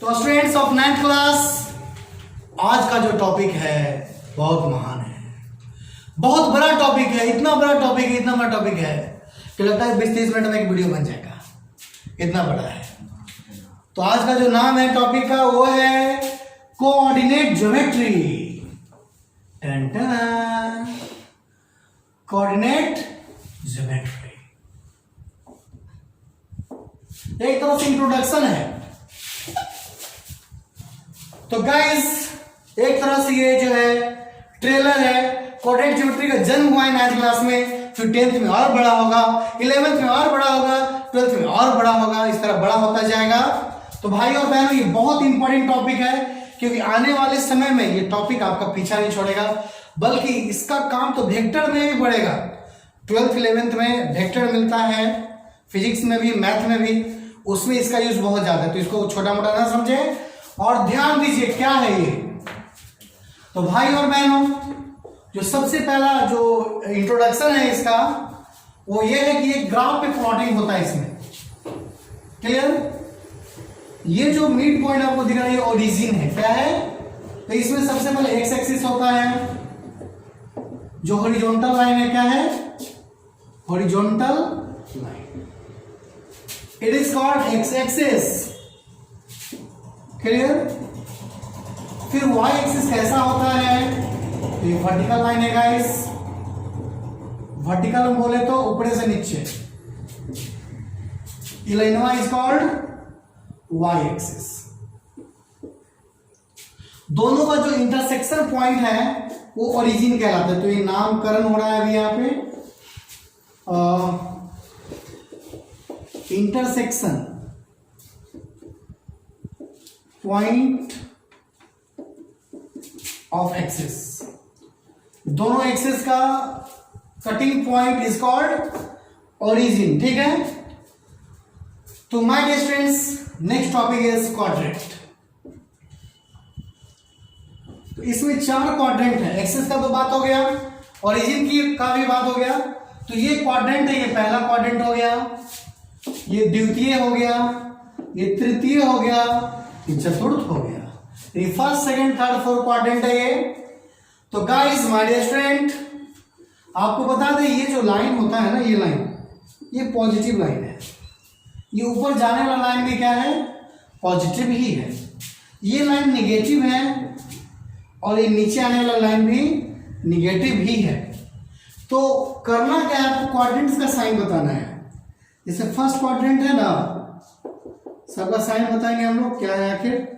तो students of 9th class, आज का जो टॉपिक है बहुत महान है, बहुत बड़ा टॉपिक है, इतना बड़ा टॉपिक है कि लगता है 20-30 मिनट में एक वीडियो बन जाएगा, इतना बड़ा है। तो आज का जो नाम है टॉपिक का वो है कोऑर्डिनेट ज्योमेट्री। कोऑर्डिनेट ज्योमेट्री एक तरह से इंट्रोडक्शन है। तो गाइस, एक तरह से ये जो है ट्रेलर है। कोऑर्डिनेट ज्योमेट्री का जन्म हुआ है 9th क्लास में, फिर 10th में और बड़ा होगा, 11th में और बड़ा होगा, 12th में और बड़ा होगा, इस तरह बड़ा होता जाएगा। तो भाई और बहनों, ये बहुत इंपॉर्टेंट टॉपिक है क्योंकि आने वाले समय में ये टॉपिक आपका पीछा नहीं छोड़ेगा, बल्कि इसका काम तो वेक्टर में भी बढ़ेगा। 12th 11th में वेक्टर मिलता है, फिजिक्स में भी, मैथ में भी, उसमें इसका यूज बहुत ज्यादा है। तो इसको छोटा मोटा ना समझे और ध्यान दीजिए क्या है ये। तो भाई और बहनों, जो सबसे पहला जो इंट्रोडक्शन है इसका वो ये है कि एक ग्राफ पे प्लॉटिंग होता है इसमें। क्लियर? ये जो मिड पॉइंट आपको दिख रहा है ये ओरिजिन है। क्या है? तो इसमें सबसे पहले एक्स एक्सिस होता है, जो हॉरिजॉन्टल लाइन है। क्या है? Horizontal line, it is called x axis. Clear? फिर वाई एक्सिस कैसा होता है? तो ये वर्टिकल लाइन है गाइस। वर्टिकल बोले तो ऊपर से नीचे, ये line is called y axis. दोनों का जो इंटरसेक्शन पॉइंट है वो ओरिजिन कहलाता है। तो ये नामकरण हो रहा है अभी यहां पे, इंटरसेक्शन पॉइंट ऑफ एक्सिस। दोनों एक्सिस का cutting point is called origin. ठीक है? तो my dear students, next topic is quadrant. तो इसमें 4 क्वाड्रेंट है। एक्सिस का तो बात हो गया, ओरिजिन की का भी बात हो गया। तो ये क्वाड्रेंट है, ये पहला क्वाड्रेंट हो गया, ये द्वितीय हो गया, ये तृतीय हो गया, ये चतुर्थ हो गया। ये first, second, third, fourth quadrant है ये। तो गाइस माय डियर स्टूडेंट, आपको बता दें ये जो लाइन होता है ना, ये लाइन, ये पॉजिटिव लाइन है। ये ऊपर जाने वाला लाइन भी क्या है? पॉजिटिव ही है। ये लाइन निगेटिव है और ये नीचे आने वाला लाइन भी निगेटिव ही है। तो करना क्या है, आपको क्वाड्रेंट्स का साइन बताना है। जैसे फर्स्ट क्वाड्रेंट है ना, सबका साइन बताएंगे हम लोग, क्या है आखिर?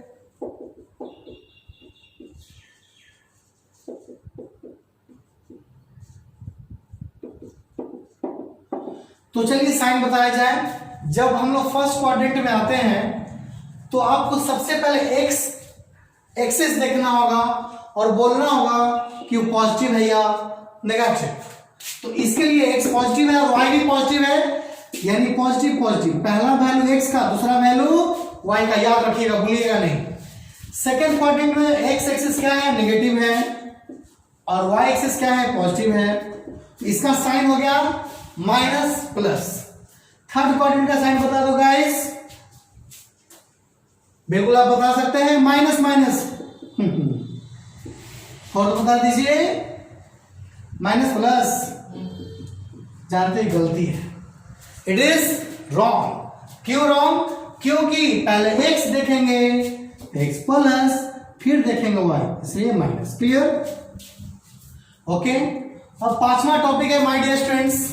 तो चलिए साइन बताया जाए। जब हम लोग फर्स्ट क्वाड्रेंट में आते हैं तो आपको सबसे पहले एक्स एक्सिस देखना होगा और बोलना होगा कि वो पॉजिटिव है या नेगेटिव। तो इसके लिए एक्स पॉजिटिव है और वाई भी पॉजिटिव है, यानी पॉजिटिव पॉजिटिव, पहला वैल्यू एक्स का, दूसरा वैल्यू वाई का, याद रखिएगा, भूलिएगा नहीं। सेकेंड क्वाड्रेंट में एक्स एक्सिस क्या है? नेगेटिव है और वाई एक्सिस क्या है? पॉजिटिव है। इसका साइन हो गया माइनस प्लस। थर्ड क्वाड्रेंट का साइन बता दो गाइस। बिल्कुल आप बता सकते हैं, माइनस माइनस। और बता दीजिए, माइनस प्लस। जानते ही गलती है, इट इज रॉन्ग। क्यों रॉन्ग? क्योंकि पहले एक्स देखेंगे, एक्स प्लस, फिर देखेंगे वाई, इसलिए माइनस। क्लियर? ओके। अब पांचवा टॉपिक है माय डियर स्टूडेंट्स,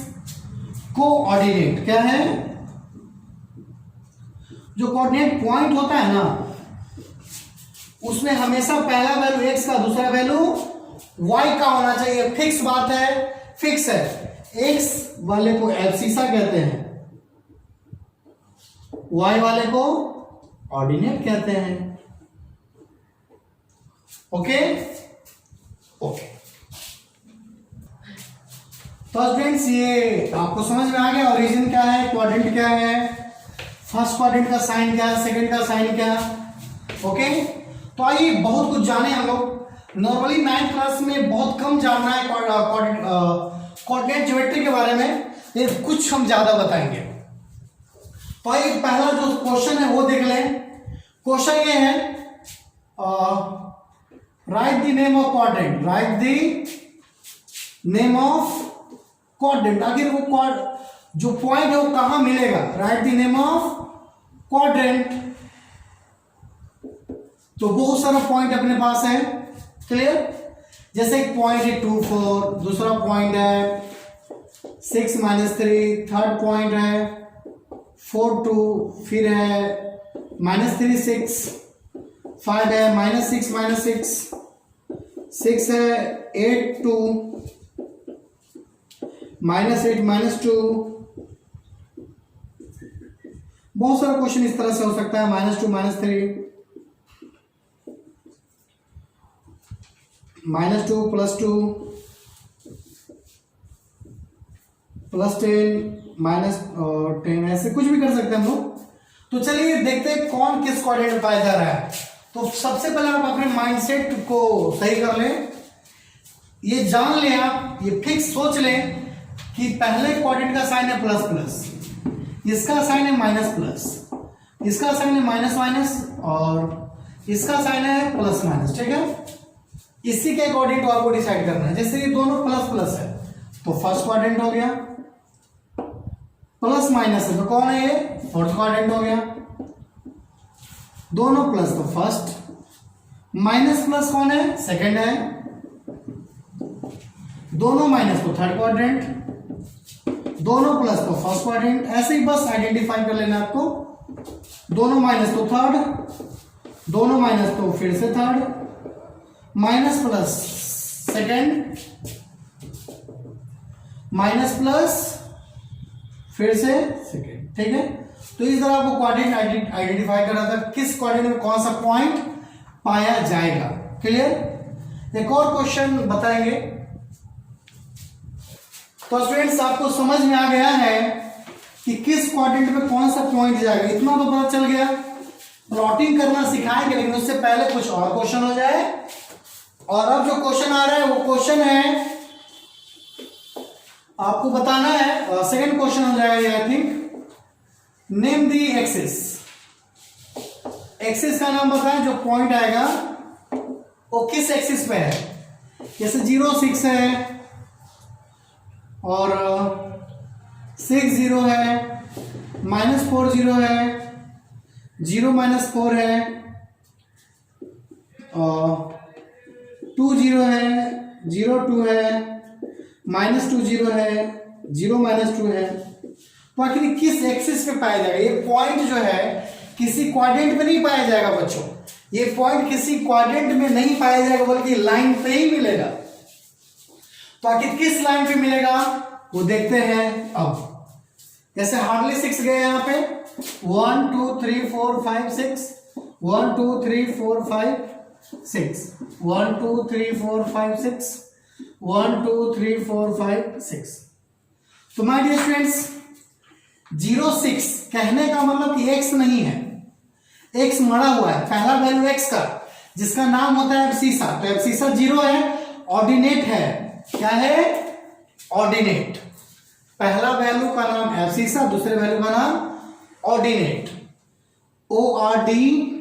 कोऑर्डिनेट। क्या है? जो कोऑर्डिनेट पॉइंट होता है ना, उसमें हमेशा पहला वैल्यू एक्स का, दूसरा वैल्यू वाई का होना चाहिए। फिक्स बात है, फिक्स है। एक्स वाले को एब्सिसा कहते हैं, वाई वाले को ऑर्डिनेट कहते हैं। Okay okay. तो फ्रेंड्स, ये आपको समझ में आ गया ओरिजिन क्या है, क्वाड्रेंट क्या है, फर्स्ट क्वाड्रेंट का साइन क्या है, सेकंड का साइन क्या है। ओके। तो आइए बहुत कुछ जाने हम लोग। नॉर्मली 9th क्लास में बहुत कम जानना है कोऑर्डिनेट ज्योमेट्री के बारे में, लेकिन कुछ हम ज्यादा बताएंगे। तो आइए पहला जो क्वेश्चन है वो देख लें। क्वेश्चन ये है, right the name of quadrant, right the name of quadrant, आखिर वो क्वाड जो पॉइंट है वो कहां मिलेगा, right the name of quadrant. तो बहुत सारा पॉइंट अपने पास है, क्लियर। जैसे एक पॉइंट है 2 4, दूसरा पॉइंट है 6 -3, थर्ड पॉइंट है 4 2, फिर है -3 6, 5 है -6 -6, 6 है 8 2, -8 -2। बहुत सारा क्वेश्चन इस तरह से हो सकता है, -2 -3, -2 +2 +10 -10, ऐसे कुछ भी कर सकते हैं हम लोग। तो चलिए देखते हैं कौन किस क्वाड्रेंट में पाया जा रहा है। तो सबसे पहले आप अपने माइंडसेट को सही कर लें, ये जान लें, आप ये फिक्स सोच लें कि पहले क्वाड्रेंट का साइन है प्लस प्लस, इसका साइन है माइनस प्लस, इसका साइन है माइनस माइनस, और इसका साइन है प्लस माइनस, ठीक है। इसी के अकॉर्डिंग तो आपको डिसाइड करना है। जैसे ये दोनों प्लस प्लस है तो फर्स्ट क्वाड्रेंट हो गया, प्लस माइनस है तो कौन है ये, फोर्थ क्वाड्रेंट हो गया। दोनों प्लस तो फर्स्ट, माइनस प्लस कौन है, सेकंड है। दोनों माइनस तो थर्ड क्वाड्रेंट, दोनों प्लस तो फर्स्ट क्वाड्रेंट। ऐसे ही बस आइडेंटिफाई कर लेना आपको, दोनों माइनस तो थर्ड, दोनों माइनस तो फिर से third, minus plus second, minus plus फिर से सेकंड, ठीक है। तो इस तरह आपको क्वाड्रेंट आइडेंटिफाई करना था, किस क्वाड्रेंट में कौन सा पॉइंट पाया जाएगा, क्लियर। एक और क्वेश्चन बताएंगे। तो स्टूडेंट्स आपको समझ में आ गया है कि किस क्वाड्रेंट में कौन सा पॉइंट जाएगा, इतना तो पता चल गया। प्लॉटिंग करना सिखाएंगे, लेकिन उससे पहले कुछ और क्वेश्चन हो जाए। और अब जो क्वेश्चन आ रहा है वो क्वेश्चन है, आपको बताना है, सेकंड क्वेश्चन हो जाएगा I think, name the axis. Axis का नाम बताएं, जो पॉइंट आएगा वो किस एक्सिस पे है। जैसे 0 6 है और 6 0 है, -4 0 है, 0 -4 है, और 2 0 है, 0 2 है, -2 0 है, 0 -2 है। तो आखिर किस एक्सिस पे पाया जाएगा। ये पॉइंट जो है किसी क्वाड्रेंट में नहीं पाया जाएगा बच्चों, ये पॉइंट किसी क्वाड्रेंट में नहीं पाया जाएगा, बल्कि लाइन पे ही मिलेगा। तो आखिर किस लाइन पे मिलेगा वो देखते हैं अब। जैसे हार्डली 6 गए यहां पे, 1 2 3 4 5 6, 1 2 3 4 5 6, 1 2 3 4 5 6, 1 2 3 4 5 6। तो माय डियर स्टूडेंट्स, 0 6 कहने का मतलब कि x नहीं है, x मड़ा हुआ है, पहला वैल्यू x का, जिसका नाम होता है एब्सिसा। तो एब्सिसा 0 है, ऑर्डिनेट है, क्या है, ऑर्डिनेट। पहला वैल्यू का नाम एब्सिसा, दूसरे वैल्यू का नाम ऑर्डिनेट, ORDINAT,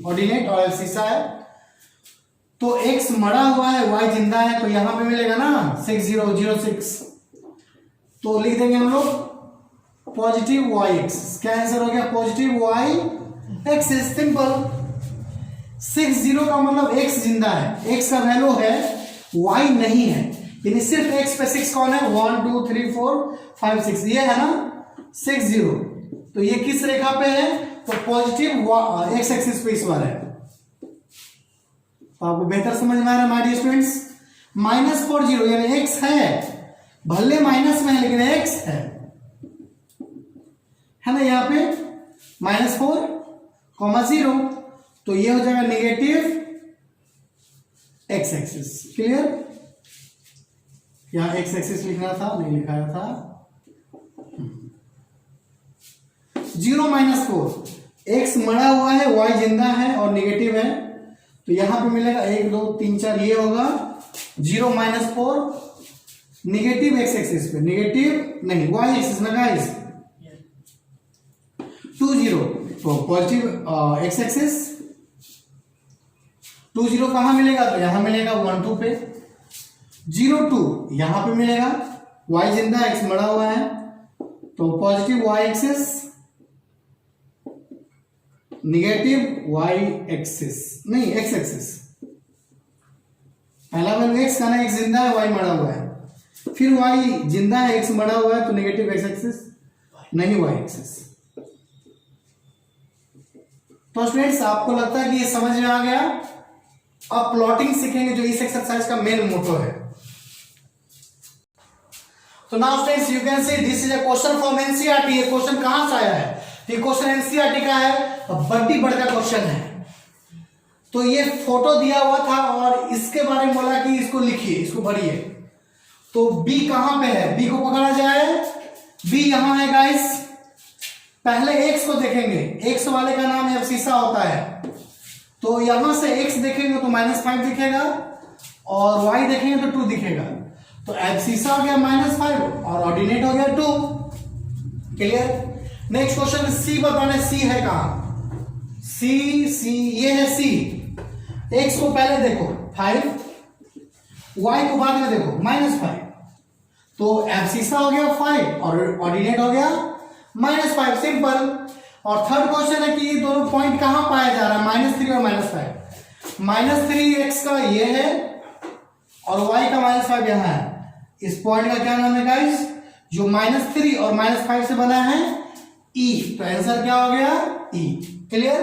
ऑर्डिनेट और एब्सिसा है। तो x मड़ा हुआ है, y जिंदा है, तो यहां पे मिलेगा ना 6 0 0 6। तो लिख देंगे हम लोग पॉजिटिव y एक्सिस। क्या आंसर हो गया, पॉजिटिव y एक्सिस, सिंपल। 6 0 का मतलब x जिंदा है, x का वैल्यू है, y नहीं है, यानी सिर्फ x पे 6 कौन है, 1 2 3 4 5 6, ये है ना 6 0। तो ये किस रेखा पे है, तो पॉजिटिव x एक्सिस पे इस बार है। तो आपको बेहतर समझ में आ रहा है माय डियर स्टूडेंट्स। -4 0 यानी x है, भले माइनस में है लेकिन x है ना, यहाँ पे -4 0। तो ये हो जाएगा नेगेटिव x एक्सिस, क्लियर। यहां x एक्सिस लिखना था, नहीं लिखाया था। 0 -4, x मड़ा हुआ है, y जिंदा है और नेगेटिव है, तो यहां पे मिलेगा 1 2 3 4, ये होगा 0 -4 नेगेटिव x एक्सिस पे, नेगेटिव नहीं y एक्सिस ना गाइस। 2 0, तो पॉजिटिव एक्स एक्सिस 2 0 कहाँ मिलेगा, तो यहां मिलेगा 1 2 पे, 0 2 यहां पे मिलेगा, y जिंदा x मरा हुआ है, तो positive y axis negative y axis, नहीं x एक्सिस, पहला वैल्यू x का ना, x जिंदा है y मरा हुआ है, फिर y जिंदा है x मरा हुआ है, तो निगेटिव x एक्सिस नहीं y एक्सिस। तो स्टूडेंट्स आपको लगता है कि ये समझ में आ गया। अब प्लॉटिंग सीखेंगे जो इस एक्सरसाइज का मेन मोटो है। तो now students you can see this is a question from NCERT. ये क्वेश्चन कहां से आया है, ये क्वेश्चन एनसीईआरटी का है, बड़ी बड़ा क्वेश्चन है। तो ये फोटो दिया हुआ था और इसके बारे में बोला कि इसको लिखिए, इसको भरिए। तो बी कहां पे है, बी को पकड़ा जाए, बी यहां है गाइस। पहले एक्स को देखेंगे, एक्स वाले का नाम एब्सिसा होता है, तो यहां से एक्स देखेंगे तो -5 दिखेगा और वाई देखेंगे तो 2 दिखेगा। तो एब्सिसा हो गया -5 और ऑर्डिनेट हो गया 2। क्लियर। नेक्स्ट क्वेश्चन सी बताना, सी है कहां, सी ये है सी। एक्स को पहले देखो 5, वाई को बाद में देखो -5, तो एब्सिसा हो गया 5 और ऑर्डिनेट हो गया -5, सिंपल। और थर्ड क्वेश्चन है कि ये दोनों पॉइंट कहां पाया जा रहा है, -3 और -5। -3 एक्स का ये है और y का -5 यहां है। इस पॉइंट का क्या नाम है गाइस, जो -3 और -5 से बना है, E। तो आंसर क्या हो गया, E। क्लियर।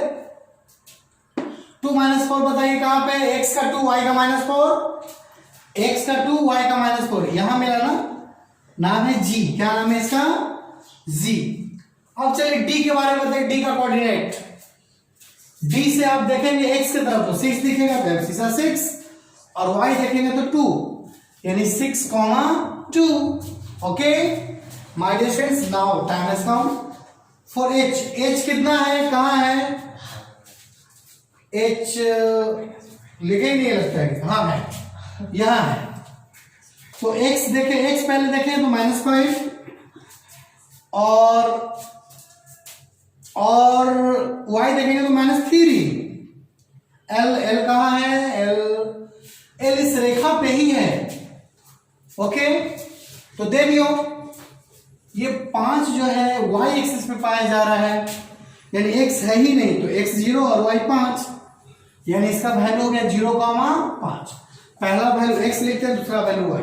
2 -4 बताइए कहां पे, x का 2 y का -4, x का 2 y का -4 यहां मिला ना, नाम है G। क्या नाम है इसका, G। अब चलिए D के बारे में बताइए, D का कोऑर्डिनेट। D से आप देखेंगे x की तरफ तो 6 दिखेगा, तो एब्सिसा 6 और y देखेंगे तो 2, यानी 6, 2। Okay my dear friends, now time has come for h। h कितना है, कहां है, h लिखे ही नहीं लगता है, हाँ है, यहां है। तो x देखें, x पहले देखें तो -5 और y देखेंगे तो -3। l कहां है, l इस रेखा पे ही है। ओके तो देखियो ये 5 जो है y एक्सिस पे पाया जा रहा है, यानी x है ही नहीं, तो x 0 और y 5, यानी इसका वैल्यू हो गया 0,5। पहला वैल्यू x लिखते हैं, दूसरा वैल्यू y।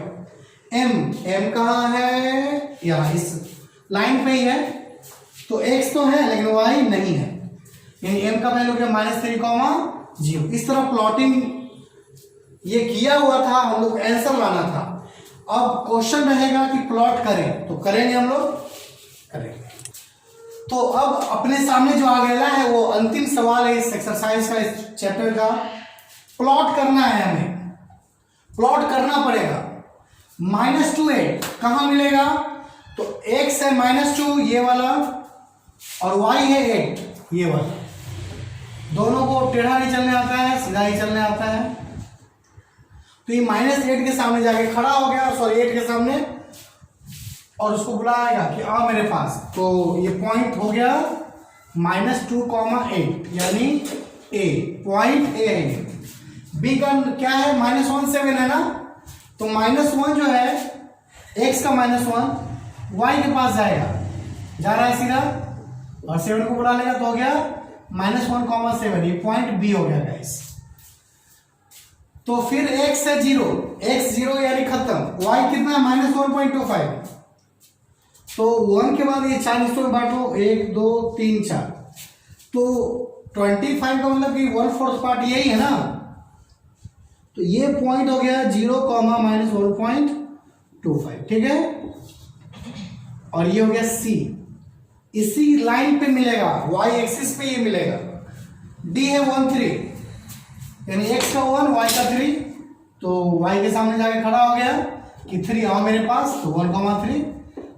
m कहां है, यहां इस लाइन पे ही है, तो x तो है लेकिन y नहीं है, यानी m का वैल्यू क्या -3,0। इस तरह प्लॉटिंग ये किया हुआ था, हम लोग आंसर लाना था। अब क्वेश्चन रहेगा कि प्लॉट करें, तो करेंगे, हम लोग करेंगे। तो अब अपने सामने जो आ गया है वो अंतिम सवाल है इस एक्सरसाइज का, इस चैप्टर का। प्लॉट करना है, हमें प्लॉट करना पड़ेगा। -2 कहां मिलेगा, तो x है -2 ये वाला और y है 8 ये वाला। दोनों को टेढ़ा नहीं चलने आता है, सीधा ही चलने आता है। तो ये -8 के सामने जाके खड़ा हो गया, सॉरी 8 के सामने, और उसको बुलाएगा कि आ मेरे पास। तो ये पॉइंट हो गया -2,8, यानी A, पॉइंट A है। B का क्या है, -1 7 है ना, तो -1 जो है x का -1 y के पास जाएगा, जा रहा है सीधा, और 7 को बुला लेगा, तो हो गया -1,7। ये पॉइंट B हो गया गाइस। तो फिर x है 0, x 0 यानी खत्म। y कितना है, -1.25। तो 1 के बाद ये 4 हिस्सों में बांटो, 1 2 3 4, तो 25 का मतलब कि 1/4 पार्ट यही है ना। तो ये पॉइंट हो गया 0, -1.25, ठीक है। और ये हो गया C, इसी लाइन पे मिलेगा, y एक्सिस पे ये मिलेगा। D है 1 3, यानी x का 1 y का 3, तो y के सामने जाके खड़ा हो गया कि 3 आओ मेरे पास, तो 1,3,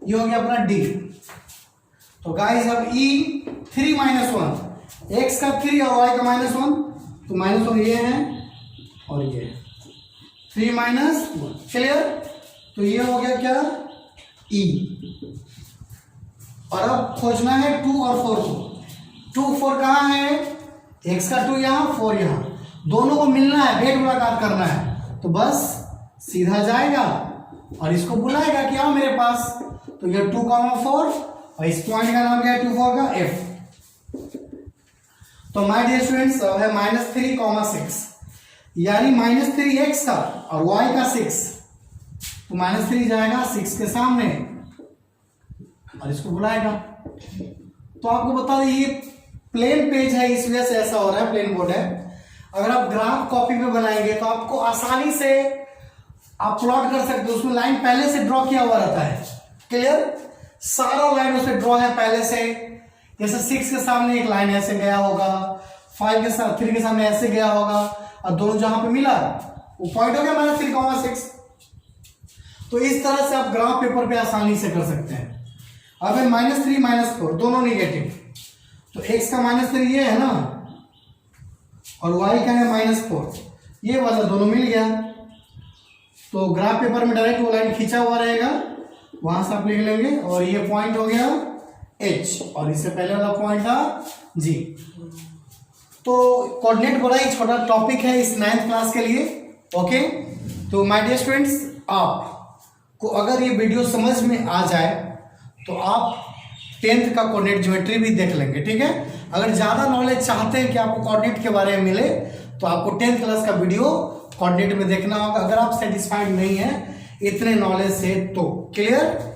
ये हो गया अपना D। तो गाइस अब E 3 -1, x का 3 और y का -1, तो -1 ये है और ये 3 -1, क्लियर। तो ये हो गया क्या, E। और अब खोजना है 2 और 4 को। 2 4 कहाँ है, x का 2 यहाँ 4 यहाँ, दोनों को मिलना है, भेद मुलाकात करना है, तो बस सीधा जाएगा और इसको बुलाएगा कि आओ मेरे पास। तो ये 2, 4 और इस पॉइंट का नाम क्या है 2 4 का f। तो माय डियर स्टूडेंट्स है -3, 6 यानी -3x का और y का 6, तो -3 जाएगा 6 के सामने और इसको बुलाएगा। तो आपको बता दें ये प्लेन पेज है, इस वजह से ऐसा हो रहा है, प्लेन बोर्ड है। अगर आप ग्राफ कॉपी पे बनाएंगे तो आपको आसानी से आप प्लॉट कर सकते हो, उसमें लाइन पहले से ड्रॉ किया हुआ रहता है, क्लियर, सारा लाइन उसमें ड्रॉ है पहले से। जैसे 6 के सामने एक लाइन ऐसे गया होगा, 5 के साथ 3 के सामने ऐसे गया होगा, और दोनों जहां पे मिला वो पॉइंट हो गया -3, 6। तो इस तरह से आप ग्राफ पेपर पे आसानी से कर सकते हैं। अब -3, -4 दोनों निगेटिव, तो x का -3 ये है ना, और y का है -4, ये वाला दोनों मिल गया। तो ग्राफ पेपर में डायरेक्ट वो लाइन खींचा हुआ रहेगा, वहां से आप लिख लेंगे, और ये पॉइंट हो गया h और इससे पहले वाला पॉइंट था g। तो कोऑर्डिनेट बड़ा ही छोटा टॉपिक है इस 9th क्लास के लिए, ओके। तो माय डियर स्टूडेंट्स, आपको अगर ये वीडियो समझ में आ जाए तो आप 10th का कोऑर्डिनेट ज्योमेट्री भी देख लेंगे, ठीक है। अगर ज़्यादा नॉलेज चाहते हैं कि आपको कोऑर्डिनेट के बारे में मिले तो आपको 10th क्लास का वीडियो कोऑर्डिनेट में देखना होगा, अगर आप सेटिस्फाइड नहीं है इतने नॉलेज से तो, क्लियर।